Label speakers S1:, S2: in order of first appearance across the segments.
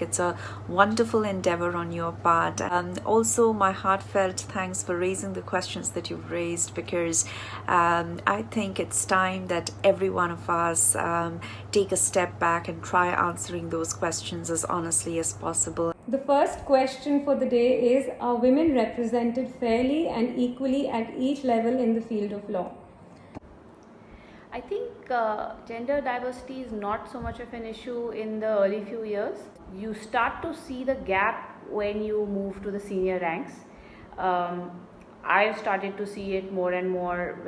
S1: It's a wonderful endeavor on your part. Also, my heartfelt thanks for raising the questions that you've raised, because I think it's time that every one of us take a step back and try answering those questions as honestly as possible.
S2: The first question for the day is: are women represented fairly and equally at each level in the field of law?
S3: I think gender diversity is not so much of an issue in the early few years. You start to see the gap when you move to the senior ranks. I've started to see it more and more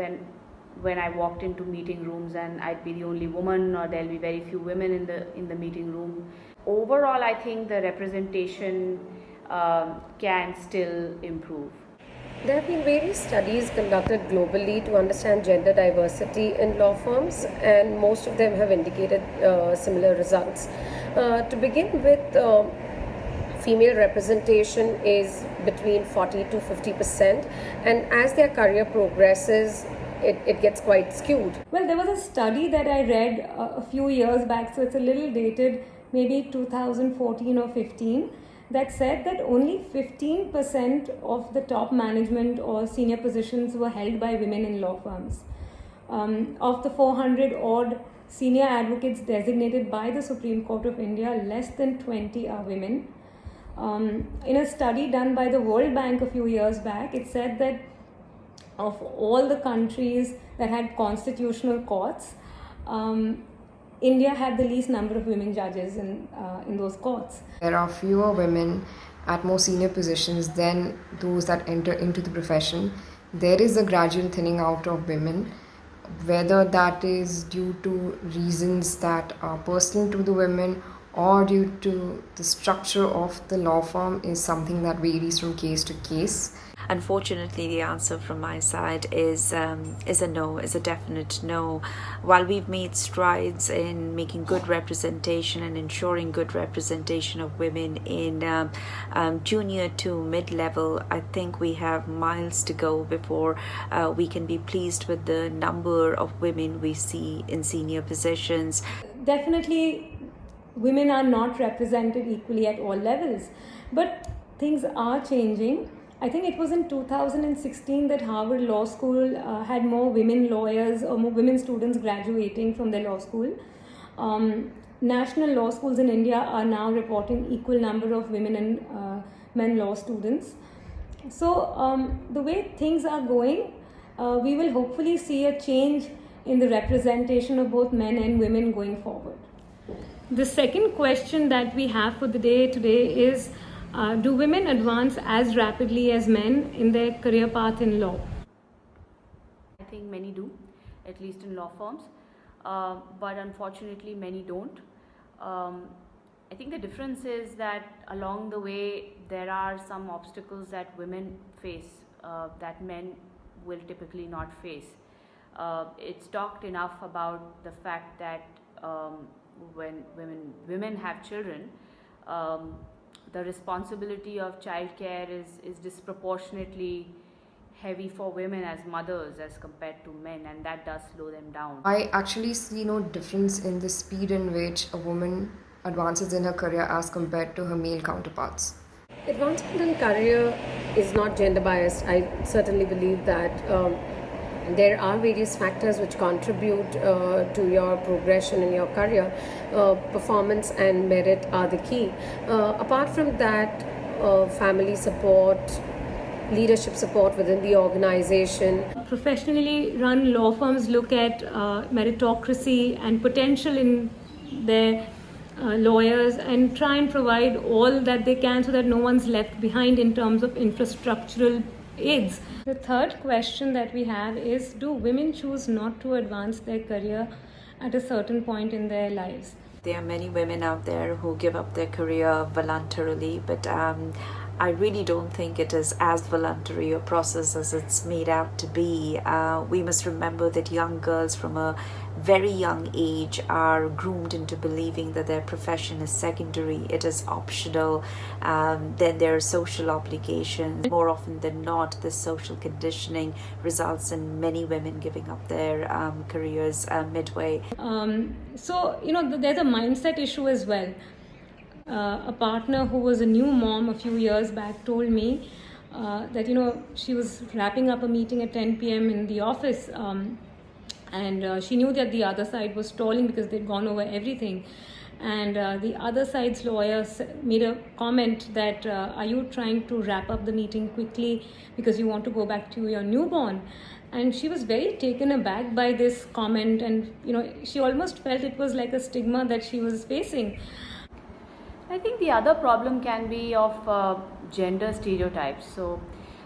S3: when I walked into meeting rooms and I'd be the only woman, or there'll be very few women in the meeting room. Overall, I think the representation can still improve.
S4: There have been various studies conducted globally to understand gender diversity in law firms, and most of them have indicated similar results. To begin with, female representation is between 40 to 50%, and as their career progresses, it gets quite skewed.
S2: Well, there was a study that I read a few years back, so it's a little dated, maybe 2014 or 15, that said that only 15% of the top management or senior positions were held by women in law firms. Of the 400 odd senior advocates designated by the Supreme Court of India, less than 20 are women. In a study done by the World Bank a few years back, it said that of all the countries that had constitutional courts, India had the least number of women judges in those courts.
S5: There are fewer women at more senior positions than those that enter into the profession. There is a gradual thinning out of women, whether that is due to reasons that are personal to the women or due to the structure of the law firm is something that varies from case to case.
S1: Unfortunately, the answer from my side is a no, is a definite no. While we've made strides in making good representation and ensuring good representation of women in junior to mid-level, I think we have miles to go before we can be pleased with the number of women we see in senior positions.
S2: Definitely, women are not represented equally at all levels, but things are changing. I think it was in 2016 that Harvard Law School had more women lawyers or more women students graduating from their law school. National law schools in India are now reporting equal number of women and men law students. So the way things are going, we will hopefully see a change in the representation of both men and women going forward. The second question that we have for the day today is: do women advance as rapidly as men in their career path in law?
S3: I think many do, at least in law firms, but unfortunately many don't. I think the difference is that along the way there are some obstacles that women face that men will typically not face. It's talked enough about the fact that when women have children, the responsibility of childcare is disproportionately heavy for women as mothers as compared to men, and that does slow them down.
S5: I actually see no difference in the speed in which a woman advances in her career as compared to her male counterparts.
S4: Advancement in career is not gender biased. I certainly believe that there are various factors which contribute to your progression in your career. Performance and merit are the key. Apart from that, family support, leadership support within the organization.
S2: Professionally run law firms look at meritocracy and potential in their lawyers and try and provide all that they can so that no one's left behind in terms of infrastructural aids. The third question that we have is: do women choose not to advance their career at a certain point in their lives?
S1: There are many women out there who give up their career voluntarily, but I really don't think it is as voluntary a process as it's made out to be. We must remember that young girls from a very young age are groomed into believing that their profession is secondary, it is optional, then there are social obligations. More often than not, this social conditioning results in many women giving up their careers midway.
S2: So, there's a mindset issue as well. A partner who was a new mom a few years back told me that she was wrapping up a meeting at 10 p.m. in the office, and she knew that the other side was stalling because they'd gone over everything. And the other side's lawyer made a comment that, are you trying to wrap up the meeting quickly because you want to go back to your newborn? And she was very taken aback by this comment, and she almost felt it was like a stigma that she was facing.
S3: I think the other problem can be of gender stereotypes. So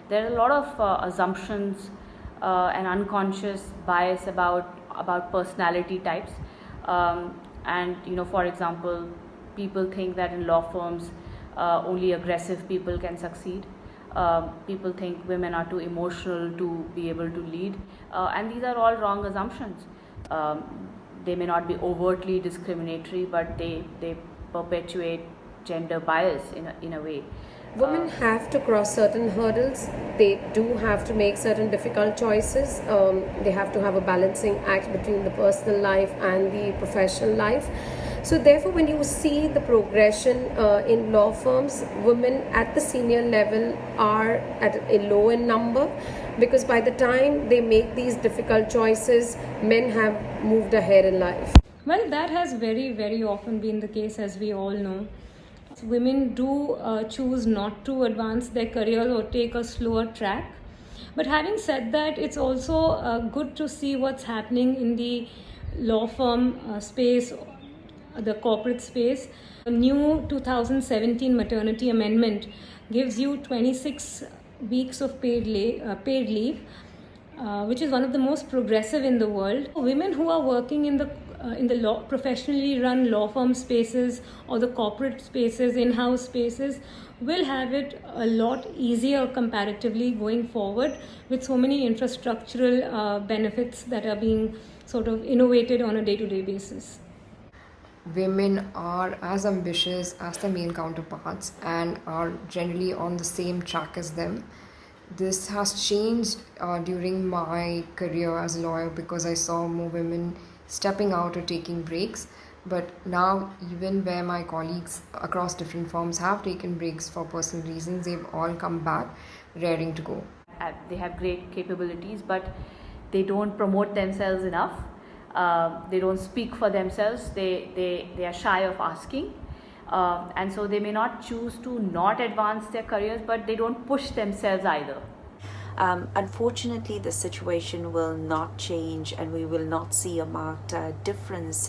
S3: there are a lot of assumptions and unconscious bias about personality types. And for example, people think that in law firms only aggressive people can succeed. People think women are too emotional to be able to lead, and these are all wrong assumptions. They may not be overtly discriminatory, but they perpetuate gender bias in a way.
S4: Women have to cross certain hurdles. They do have to make certain difficult choices. They have to have a balancing act between the personal life and the professional life. So therefore, when you see the progression in law firms, women at the senior level are at a lower number, because by the time they make these difficult choices, men have moved ahead in life.
S2: Well, that has very, very often been the case, as we all know. Women do choose not to advance their careers or take a slower track. But having said that, it's also good to see what's happening in the law firm space, the corporate space. The new 2017 maternity amendment gives you 26 weeks of paid leave, which is one of the most progressive in the world. Women who are working in the professionally run law firm spaces or the corporate spaces, in-house spaces, will have it a lot easier comparatively going forward, with so many infrastructural benefits that are being sort of innovated on a day-to-day basis.
S5: Women are as ambitious as their male counterparts and are generally on the same track as them. This has changed during my career as a lawyer, because I saw more women stepping out or taking breaks. But now, even where my colleagues across different firms have taken breaks for personal reasons, they've all come back raring to go.
S3: They have great capabilities, but they don't promote themselves enough. They don't speak for themselves. They are shy of asking. And so they may not choose to not advance their careers, but they don't push themselves either.
S1: Unfortunately, the situation will not change, and we will not see a marked difference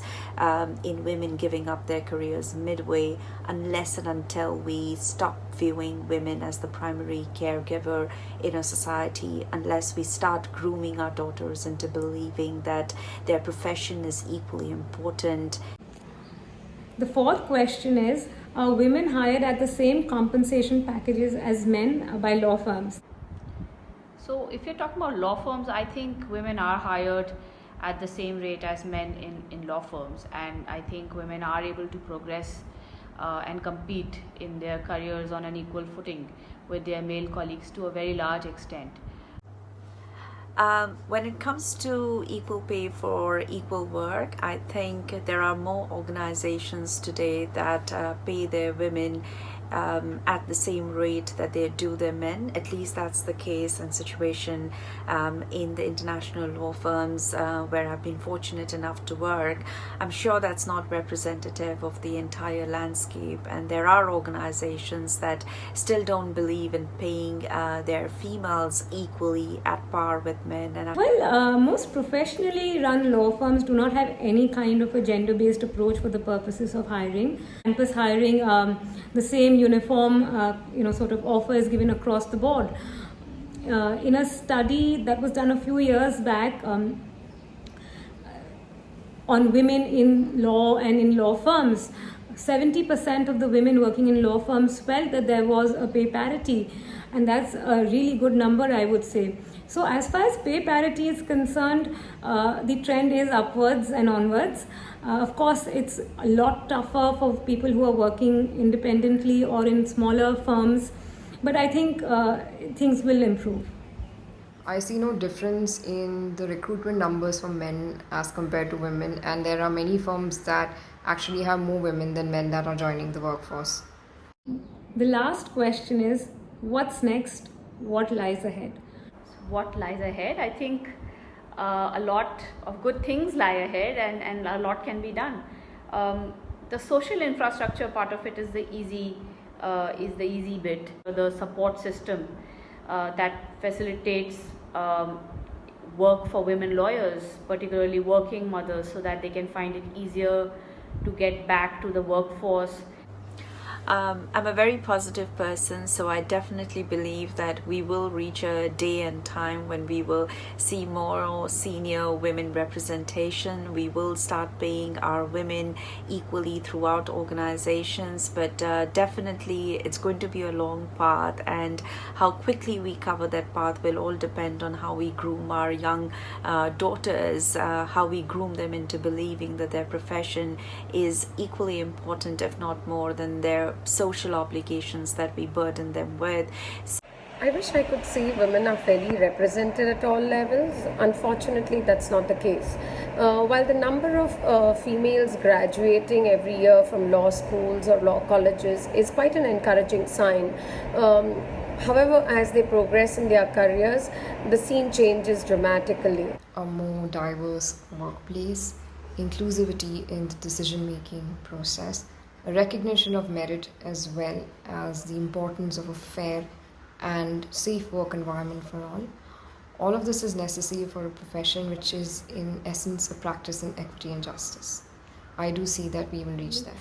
S1: in women giving up their careers midway, unless and until we stop viewing women as the primary caregiver in a society, unless we start grooming our daughters into believing that their profession is equally important.
S2: The fourth question is, are women hired at the same compensation packages as men by law firms?
S3: So if you're talking about law firms, I think women are hired at the same rate as men in law firms, and I think women are able to progress and compete in their careers on an equal footing with their male colleagues to a very large extent.
S1: When it comes to equal pay for equal work, I think there are more organizations today that pay their women at the same rate that they do their men. At least that's the case and situation in the international law firms where I've been fortunate enough to work. I'm sure that's not representative of the entire landscape, and there are organizations that still don't believe in paying their females equally at par with men. And
S2: most professionally run law firms do not have any kind of a gender-based approach for the purposes of hiring. Campus hiring, the same uniform sort of offer is given across the board. In a study that was done a few years back on women in law and in law firms, 70% of the women working in law firms felt that there was a pay parity, and that's a really good number, I would say. So as far as pay parity is concerned, the trend is upwards and onwards. Of course, it's a lot tougher for people who are working independently or in smaller firms, but I think things will improve.
S5: I see no difference in the recruitment numbers for men as compared to women, and there are many firms that actually have more women than men that are joining the workforce.
S2: The last question is, what's next? What lies ahead?
S3: What lies ahead? I think a lot of good things lie ahead, and a lot can be done. The social infrastructure part of it is the easy bit. The support system that facilitates work for women lawyers, particularly working mothers, so that they can find it easier to get back to the workforce.
S1: I'm a very positive person, so I definitely believe that we will reach a day and time when we will see more senior women representation. We will start paying our women equally throughout organizations, but definitely it's going to be a long path, and how quickly we cover that path will all depend on how we groom our young daughters, how we groom them into believing that their profession is equally important, if not more, than their social obligations that we burden them with.
S4: I wish I could say women are fairly represented at all levels. Unfortunately, that's not the case. While the number of females graduating every year from law schools or law colleges is quite an encouraging sign, however, as they progress in their careers, the scene changes dramatically.
S5: A more diverse workplace, inclusivity in the decision making process, a recognition of merit, as well as the importance of a fair and safe work environment for all. All of this is necessary for a profession which is, in essence, a practice in equity and justice. I do see that we will reach there.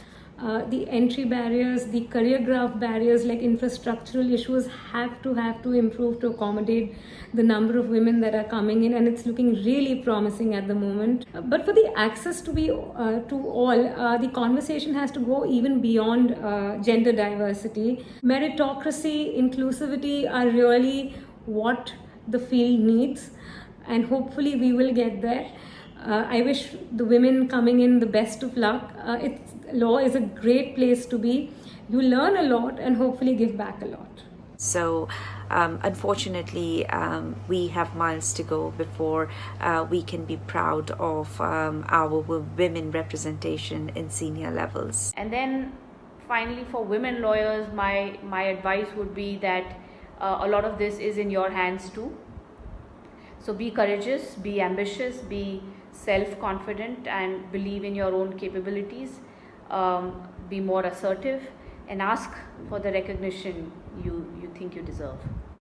S2: The entry barriers, the career graph barriers like infrastructural issues have to improve to accommodate the number of women that are coming in, and it's looking really promising at the moment. But for the access to all, the conversation has to go even beyond gender diversity. Meritocracy, inclusivity are really what the field needs, and hopefully we will get there. I wish the women coming in the best of luck. Law is a great place to be. You learn a lot and hopefully give back a lot.
S1: So unfortunately, we have miles to go before we can be proud of our women representation in senior levels.
S3: And then finally, for women lawyers, my advice would be that a lot of this is in your hands too. So be courageous, be ambitious, be self-confident, and believe in your own capabilities. Be more assertive and ask for the recognition you think you deserve.